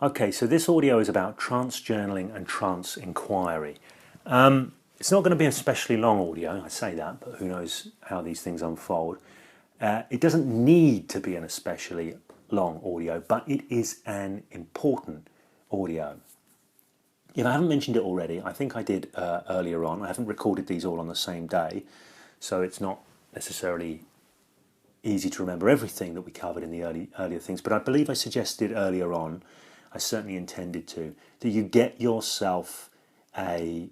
Okay, so this audio is about trance journaling and trance inquiry. It's not going to be an especially long audio, I say that, but who knows how these things unfold. It doesn't need to be an especially long audio, but it is an important audio. If I haven't mentioned it already, I think I did earlier on. I haven't recorded these all on the same day, so it's not necessarily easy to remember everything that we covered in the earlier things, but I believe I suggested earlier on, I certainly intended to, that you get yourself a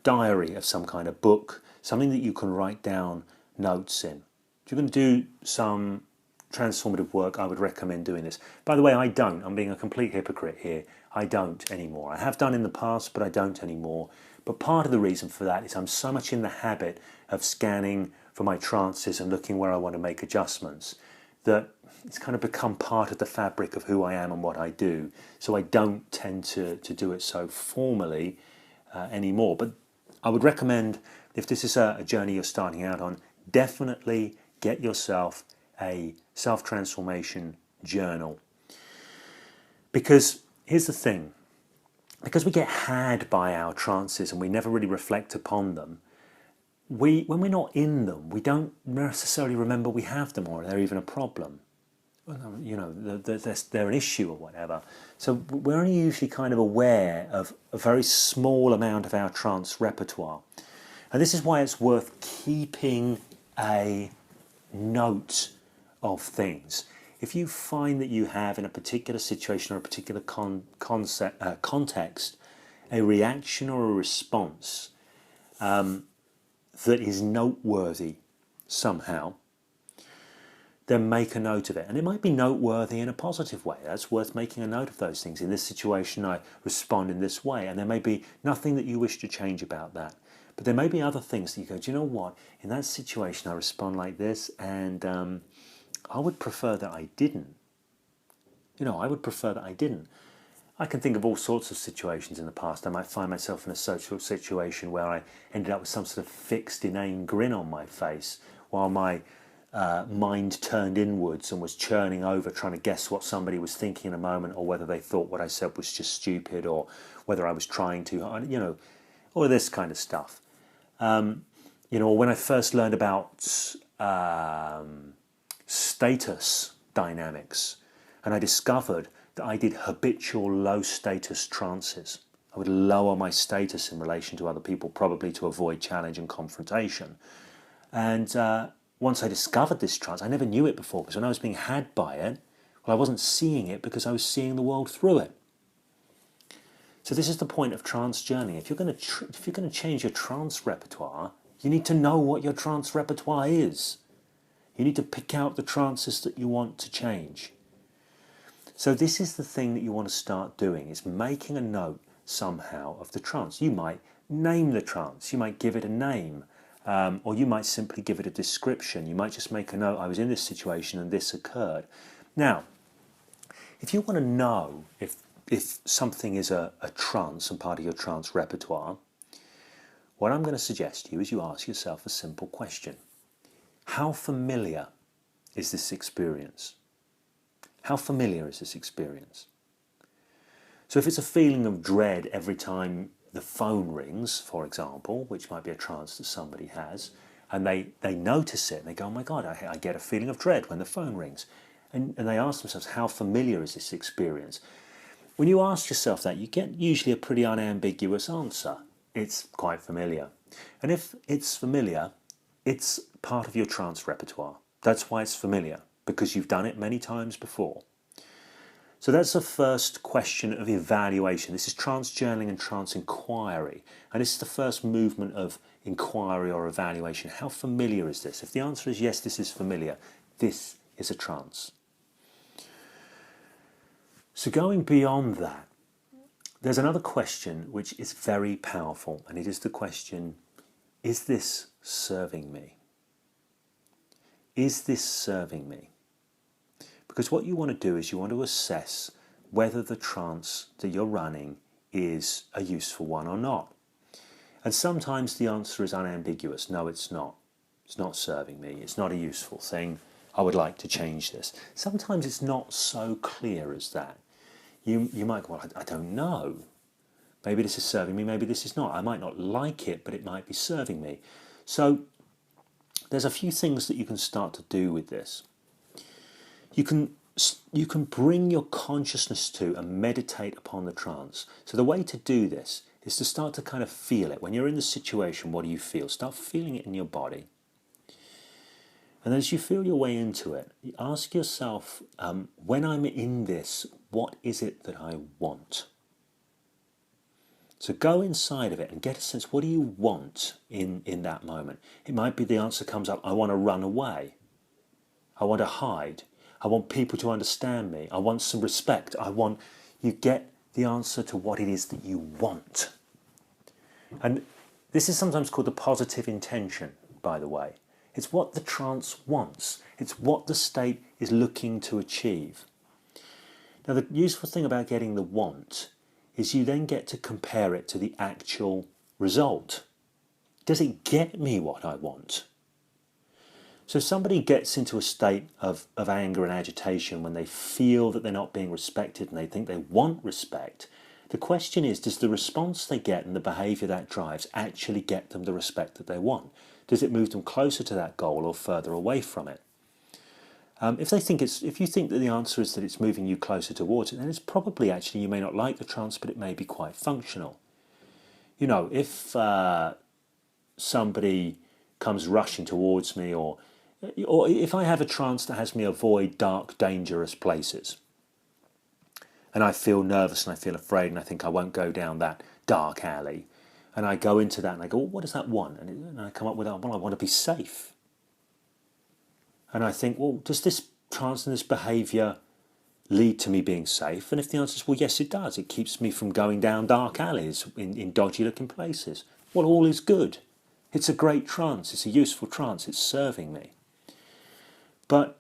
diary of some kind of book, something that you can write down notes in. If you're going to do some transformative work, I would recommend doing this. By the way, I don't. I'm being a complete hypocrite here. I don't anymore. I have done in the past, but I don't anymore. But part of the reason for that is I'm so much in the habit of scanning for my trances and looking where I want to make adjustments that it's kind of become part of the fabric of who I am and what I do. So I don't tend to do it so formally anymore. But I would recommend, if this is a journey you're starting out on, definitely get yourself a self-transformation journal. Because here's the thing, because we get had by our trances and we never really reflect upon them, when we're not in them, we don't necessarily remember we have them or they're even a problem. You know, they're an issue or whatever. So we're only usually kind of aware of a very small amount of our trance repertoire. And this is why it's worth keeping a note of things. If you find that you have in a particular situation or a particular context a reaction or a response that is noteworthy somehow, then make a note of it. And it might be noteworthy in a positive way. That's worth making a note of those things. In this situation, I respond in this way. And there may be nothing that you wish to change about that. But there may be other things that you go, do you know what? In that situation, I respond like this, and I would prefer that I didn't. I would prefer that I didn't. I can think of all sorts of situations in the past. I might find myself in a social situation where I ended up with some sort of fixed, inane grin on my face while my mind turned inwards and was churning over trying to guess what somebody was thinking in a moment, or whether they thought what I said was just stupid, or whether I was trying to, all this kind of stuff. When I first learned about status dynamics, and I discovered that I did habitual low status trances. I would lower my status in relation to other people, probably to avoid challenge and confrontation. And once I discovered this trance, I never knew it before, because when I was being had by it, well, I wasn't seeing it because I was seeing the world through it. So this is the point of trance journaling. If you're going to change your trance repertoire, you need to know what your trance repertoire is. You need to pick out the trances that you want to change. So this is the thing that you want to start doing, is making a note somehow of the trance. You might name the trance, you might give it a name, or you might simply give it a description. You might just make a note, I was in this situation and this occurred. Now, if you want to know if something is a trance and part of your trance repertoire, what I'm going to suggest to you is you ask yourself a simple question. How familiar is this experience? How familiar is this experience? So if it's a feeling of dread every time the phone rings, for example, which might be a trance that somebody has, and they notice it and they go, oh my God, I get a feeling of dread when the phone rings. And they ask themselves, how familiar is this experience? When you ask yourself that, you get usually a pretty unambiguous answer. It's quite familiar. And if it's familiar, it's part of your trance repertoire. That's why it's familiar, because you've done it many times before. So that's the first question of evaluation. This is trance journaling and trance inquiry. And this is the first movement of inquiry or evaluation. How familiar is this? If the answer is yes, this is familiar, this is a trance. So going beyond that, there's another question which is very powerful, and it is the question, is this serving me? Is this serving me? Because what you want to do is you want to assess whether the trance that you're running is a useful one or not. And sometimes the answer is unambiguous. No, it's not. It's not serving me. It's not a useful thing. I would like to change this. Sometimes it's not so clear as that. you might go, well, I don't know. Maybe this is serving me, maybe this is not. I might not like it, but it might be serving me. So there's a few things that you can start to do with this. You can bring your consciousness to and meditate upon the trance. So the way to do this is to start to kind of feel it. When you're in the situation, what do you feel? Start feeling it in your body. And as you feel your way into it, you ask yourself, when I'm in this, what is it that I want? So go inside of it and get a sense, what do you want in that moment? It might be the answer comes up, I want to run away. I want to hide. I want people to understand me. I want some respect. You get the answer to what it is that you want. And this is sometimes called the positive intention, by the way. It's what the trance wants. It's what the state is looking to achieve. Now, the useful thing about getting the want is you then get to compare it to the actual result. Does it get me what I want? So if somebody gets into a state of anger and agitation when they feel that they're not being respected and they think they want respect, the question is, does the response they get and the behaviour that drives actually get them the respect that they want? Does it move them closer to that goal or further away from it? If you think that the answer is that it's moving you closer towards it, then it's probably actually, you may not like the trance, but it may be quite functional. You know, if somebody comes rushing towards me, or if I have a trance that has me avoid dark, dangerous places, and I feel nervous and I feel afraid and I think I won't go down that dark alley, and I go into that and I go, well, what does that want? And I come up with, well, I want to be safe. And I think, well, does this trance and this behaviour lead to me being safe? And if the answer is, well, yes, it does. It keeps me from going down dark alleys in dodgy looking places. Well, all is good. It's a great trance. It's a useful trance. It's serving me. But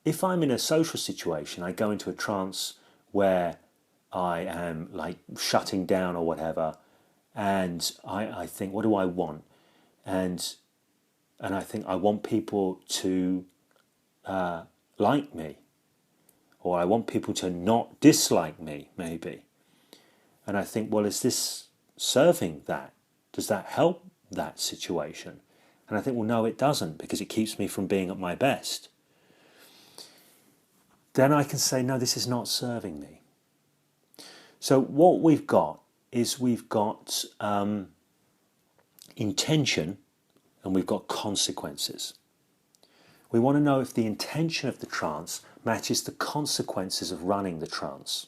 if I'm in a social situation, I go into a trance where I am like shutting down or whatever, and I think, what do I want? And I think I want people to like me, or I want people to not dislike me, maybe. And I think, well, is this serving that? Does that help that situation? And I think, well, no, it doesn't, because it keeps me from being at my best. Then I can say, no, this is not serving me. So what we've got is we've got intention, and we've got consequences. We want to know if the intention of the trance matches the consequences of running the trance.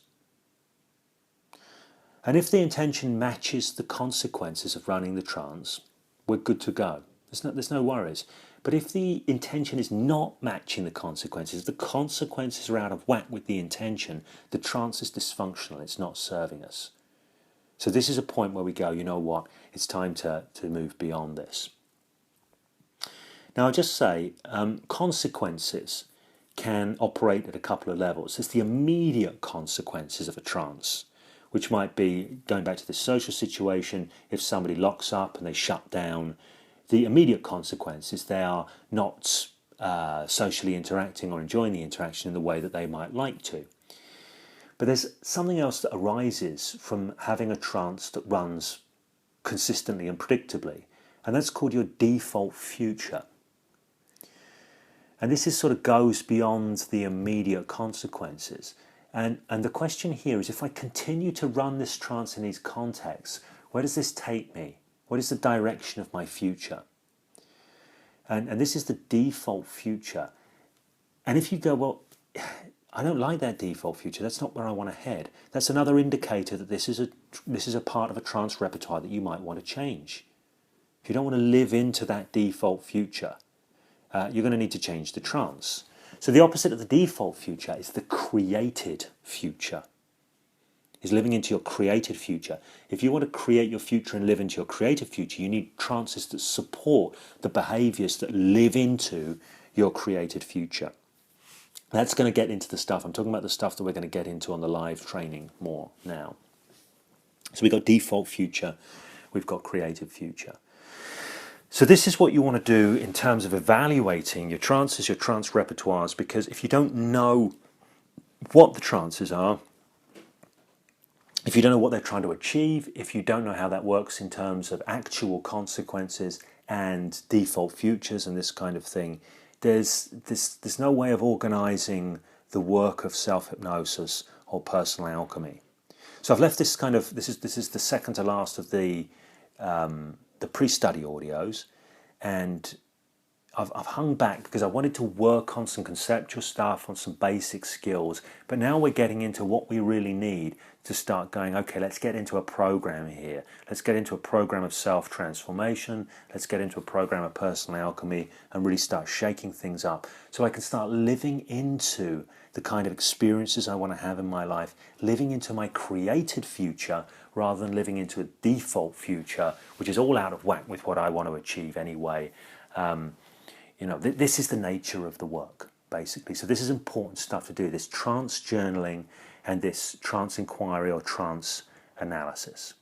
And if the intention matches the consequences of running the trance, we're good to go. There's no worries. But if the intention is not matching the consequences are out of whack with the intention, the trance is dysfunctional, it's not serving us. So this is a point where we go, you know what, it's time to move beyond this. Now, I'll just say, consequences can operate at a couple of levels. There's the immediate consequences of a trance, which might be, going back to the social situation, if somebody locks up and they shut down, the immediate consequences, they are not socially interacting or enjoying the interaction in the way that they might like to. But there's something else that arises from having a trance that runs consistently and predictably, and that's called your default future. And this sort of goes beyond the immediate consequences. And the question here is, if I continue to run this trance in these contexts, where does this take me? What is the direction of my future? And this is the default future. And if you go, well, I don't like that default future, that's not where I want to head, that's another indicator that this is a part of a trance repertoire that you might want to change. If you don't want to live into that default future, you're going to need to change the trance. So the opposite of the default future is the created future. Is living into your created future. If you want to create your future and live into your creative future, you need trances that support the behaviours that live into your created future. That's going to get into the stuff. I'm talking about the stuff that we're going to get into on the live training more now. So we've got default future, we've got creative future. So this is what you want to do in terms of evaluating your trances, your trance repertoires, because if you don't know what the trances are, if you don't know what they're trying to achieve, if you don't know how that works in terms of actual consequences and default futures and this kind of thing, there's no way of organizing the work of self-hypnosis or personal alchemy. So I've left this kind of, this is the second to last of the pre-study audios, and I've hung back because I wanted to work on some conceptual stuff, on some basic skills, but now we're getting into what we really need to start going, okay, let's get into a program here. Let's get into a program of self-transformation. Let's get into a program of personal alchemy and really start shaking things up so I can start living into the kind of experiences I want to have in my life, living into my created future rather than living into a default future, which is all out of whack with what I want to achieve anyway. This is the nature of the work, basically. So this is important stuff to do, this trance journaling and this trance inquiry or trance analysis.